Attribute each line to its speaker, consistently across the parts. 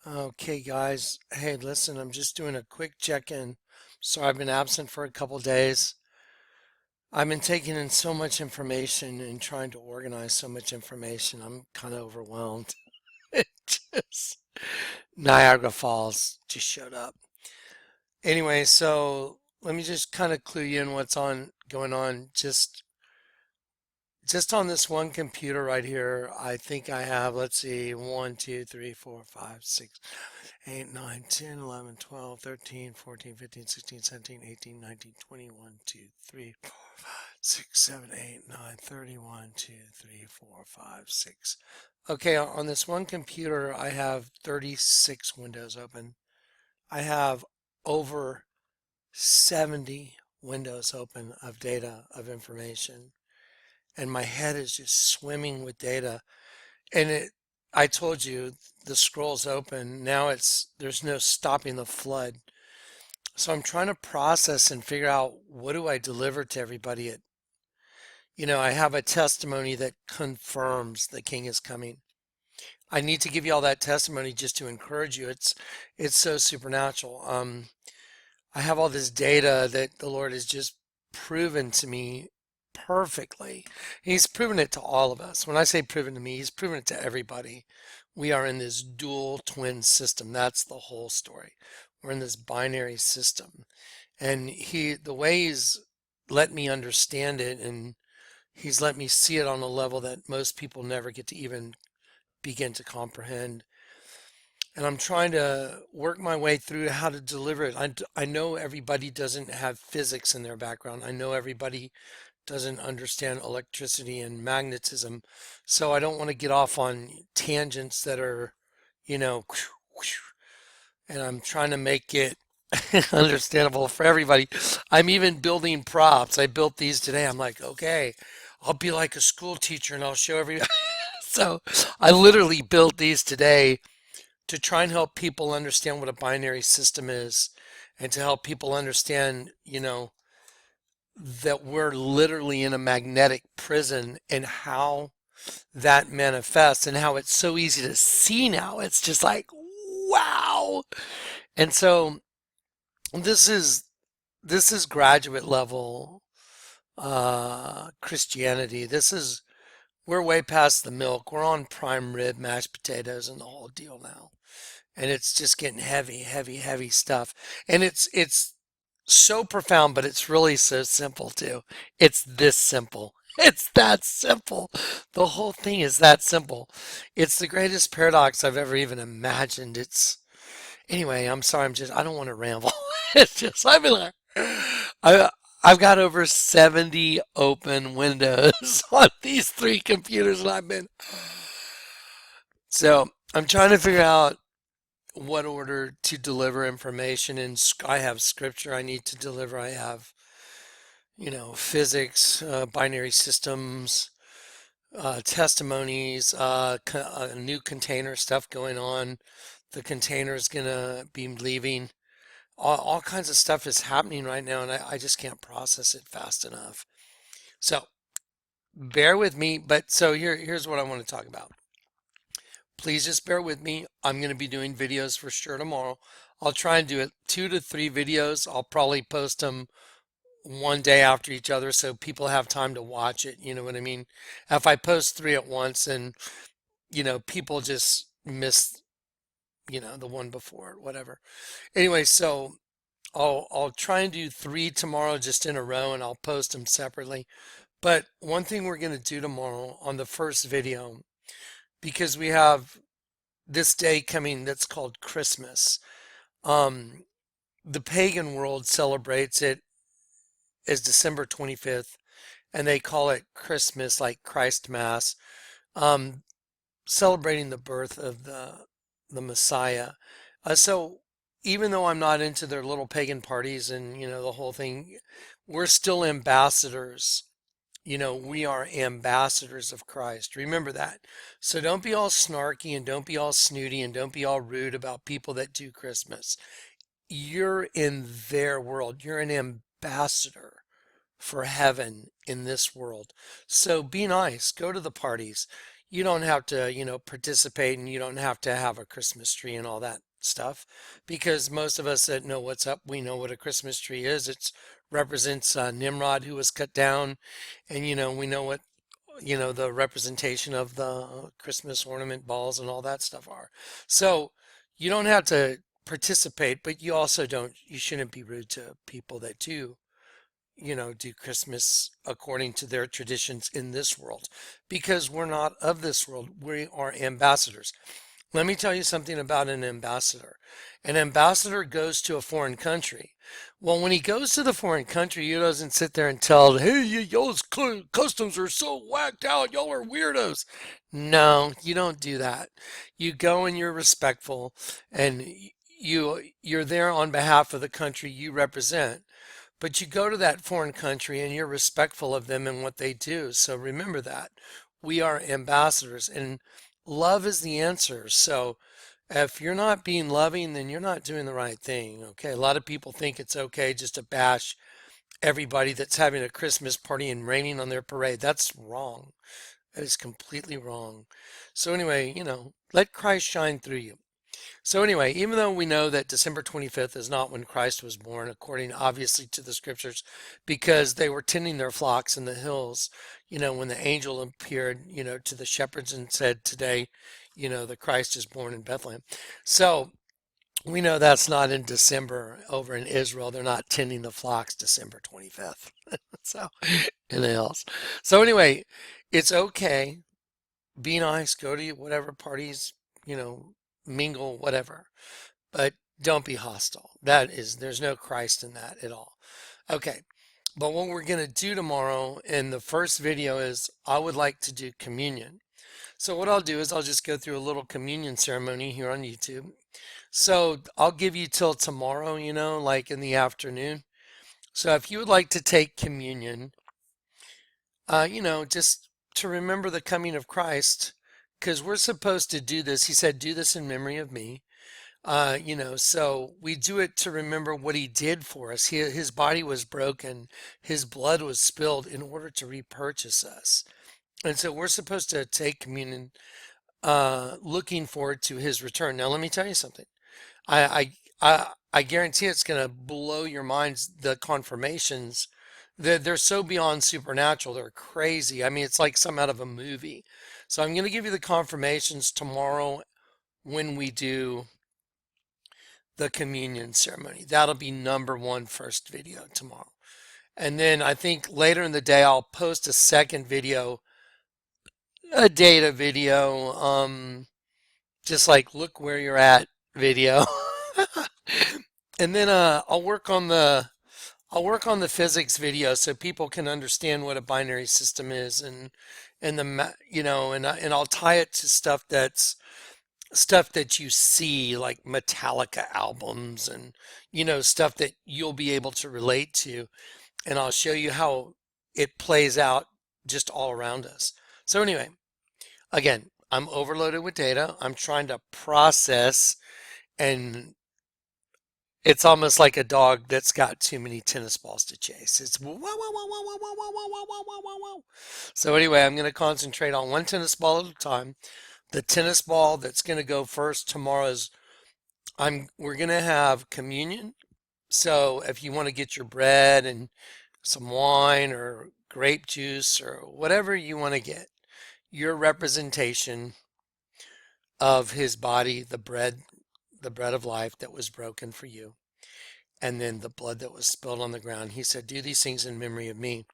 Speaker 1: Okay, guys. Hey, listen, I'm just doing a quick check-in. So I've been absent for a couple days. I've been taking in so much information and trying to organize so much information. I'm kind of overwhelmed. It just Niagara Falls just showed up. Anyway, so let me just kind of clue you in what's on going on. Just on this one computer right here, I think I have, let's see, 1, 2, 3, 4, 5, 6. 8, 9, 10, 11, 12, 13, 14, 15, 16, 17, 18, 19, 20, 1, 2, 3, 4, 5, 6, 7, 8, 9, 30, 1, 2, 3, 4, 5, 6. Okay, on this one computer, I have 36 windows open. I have over 70 windows open of data, of information, and my head is just swimming with data. And I told you the scroll's open. Now there's no stopping the flood. So I'm trying to process and figure out what do I deliver to everybody. I have a testimony that confirms the king is coming. I need to give you all that testimony just to encourage you. It's so supernatural. I have all this data that the Lord has just proven to me perfectly. He's proven it to all of us. When I say proven to me, he's proven it to everybody. We are in this dual twin system. That's the whole story. We're in this binary system. And the way he's let me understand it, and he's let me see it on a level that most people never get to even begin to comprehend. And I'm trying to work my way through how to deliver it. I know everybody doesn't have physics in their background. I know everybody doesn't understand electricity and magnetism. So I don't want to get off on tangents that are, you know, and I'm trying to make it understandable for everybody. I'm even building props. I built these today. I'm like, okay, I'll be like a school teacher and I'll show everybody. So I literally built these today to try and help people understand what a binary system is and to help people understand, that we're literally in a magnetic prison and how that manifests and how it's so easy to see now. It's just like, wow. And so this is this is graduate level Christianity. We're way past the milk. We're on prime rib, mashed potatoes, and the whole deal now. And it's just getting heavy, heavy, heavy stuff. And it's so profound, but it's really so simple too. It's this simple. It's that simple. The whole thing is that simple. It's the greatest paradox I've ever even imagined. Anyway, I'm sorry, I don't want to ramble. It's just, I, I've got over 70 open windows on these three computers and so I'm trying to figure out what order to deliver information in. I have scripture I need to deliver. I have, physics, binary systems, testimonies, new container stuff going on. The container is going to be leaving. All kinds of stuff is happening right now, and I just can't process it fast enough. So bear with me. But so here's what I want to talk about. Please just bear with me. I'm going to be doing videos for sure tomorrow. I'll try and do it 2 to 3 videos. I'll probably post them one day after each other so people have time to watch it. You know what I mean? If I post three at once and, people just miss, the one before, whatever. Anyway, so I'll try and do 3 tomorrow just in a row and I'll post them separately. But one thing we're going to do tomorrow on the first video, because we have this day coming that's called Christmas. Um, the pagan world celebrates it as December 25th, and they call it Christmas, like Christ Mass, um, celebrating the birth of the Messiah. So even though I'm not into their little pagan parties and the whole thing, we're still ambassadors. We are ambassadors of Christ. Remember that. So don't be all snarky and don't be all snooty and don't be all rude about people that do Christmas. You're in their world. You're an ambassador for heaven in this world. So be nice. Go to the parties. you don't have to, participate, and you don't have to have a Christmas tree and all that stuff, because most of us that know what's up, we know what a Christmas tree is. It represents Nimrod, who was cut down, and we know what the representation of the Christmas ornament balls and all that stuff are. So you don't have to participate, but you shouldn't be rude to people that do do Christmas according to their traditions in this world, because we're not of this world. We are ambassadors. Let me tell you something about an ambassador. An ambassador goes to a foreign country. Well, when he goes to the foreign country, he doesn't sit there and tell, hey, y'all's customs are so whacked out. Y'all are weirdos. No, you don't do that. You go and you're respectful, and you're there on behalf of the country you represent. But you go to that foreign country and you're respectful of them and what they do. So remember that. We are ambassadors, and love is the answer. So if you're not being loving, then you're not doing the right thing. Okay. A lot of people think it's okay just to bash everybody that's having a Christmas party and raining on their parade. That's wrong. That is completely wrong. So anyway, let Christ shine through you. So anyway, even though we know that December 25th is not when Christ was born, according obviously to the scriptures, because they were tending their flocks in the hills, when the angel appeared, to the shepherds and said, today, the Christ is born in Bethlehem. So we know that's not in December over in Israel. They're not tending the flocks December 25th. So in the hills. So anyway, it's okay. Be nice. Go to whatever parties, you know, mingle, whatever. But don't be hostile. There's no Christ in that at all. Okay. But what we're going to do tomorrow in the first video is I would like to do communion. So what I'll do is I'll just go through a little communion ceremony here on YouTube. So I'll give you till tomorrow, like in the afternoon. So if you would like to take communion, just to remember the coming of Christ, because we're supposed to do this. He said, do this in memory of me. So we do it to remember what he did for us. His body was broken, his blood was spilled in order to repurchase us. And so we're supposed to take communion, looking forward to his return. Now, let me tell you something. I guarantee it's going to blow your minds. The confirmations, they're so beyond supernatural. They're crazy. I mean, it's like some out of a movie. So I'm going to give you the confirmations tomorrow when we do the communion ceremony. That'll be number one first video tomorrow. And then I think later in the day, I'll post a second video, a data video, just like look where you're at video. And then I'll work on the physics video so people can understand what a binary system is, and and I'll tie it to stuff that you see, like Metallica albums, and stuff that you'll be able to relate to, and I'll show you how it plays out just all around us. So anyway, again, I'm overloaded with data. I'm trying to process, and it's almost like a dog that's got too many tennis balls to chase. It's whoa, whoa, whoa, whoa, whoa, whoa, whoa, whoa, whoa, whoa, whoa, whoa. So anyway, I'm going to concentrate on one tennis ball at a time. The tennis ball that's going to go first tomorrow is we're going to have communion. So if you want to get your bread and some wine or grape juice or whatever you want to get, your representation of his body, the bread of life that was broken for you, and then the blood that was spilled on the ground. He said, do these things in memory of me.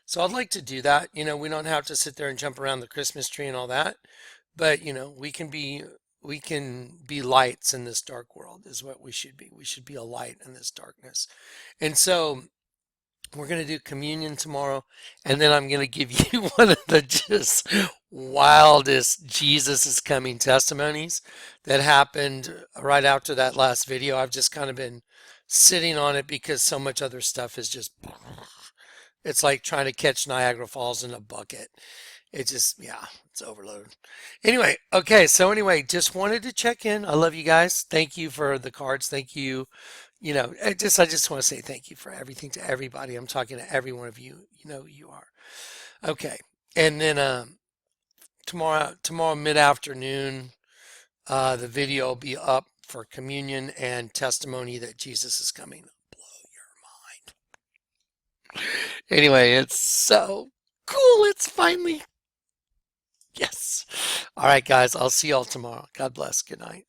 Speaker 1: So I'd like to do that. We don't have to sit there and jump around the Christmas tree and all that, but we can be lights in this dark world is what we should be. We should be a light in this darkness. And so we're going to do communion tomorrow, and then I'm going to give you one of the just wildest Jesus is coming testimonies that happened right after that last video. I've just kind of been sitting on it because so much other stuff is just, it's like trying to catch Niagara Falls in a bucket. It just, yeah, it's overloaded. Anyway, okay, so anyway, just wanted to check in. I love you guys. Thank you for the cards. Thank you. I just want to say thank you for everything to everybody. I'm talking to every one of you. You know who you are. Okay. And then tomorrow mid-afternoon, the video will be up for communion and testimony that Jesus is coming. Blow your mind. Anyway, it's so cool. It's finally, yes. All right, guys, I'll see y'all tomorrow. God bless. Good night.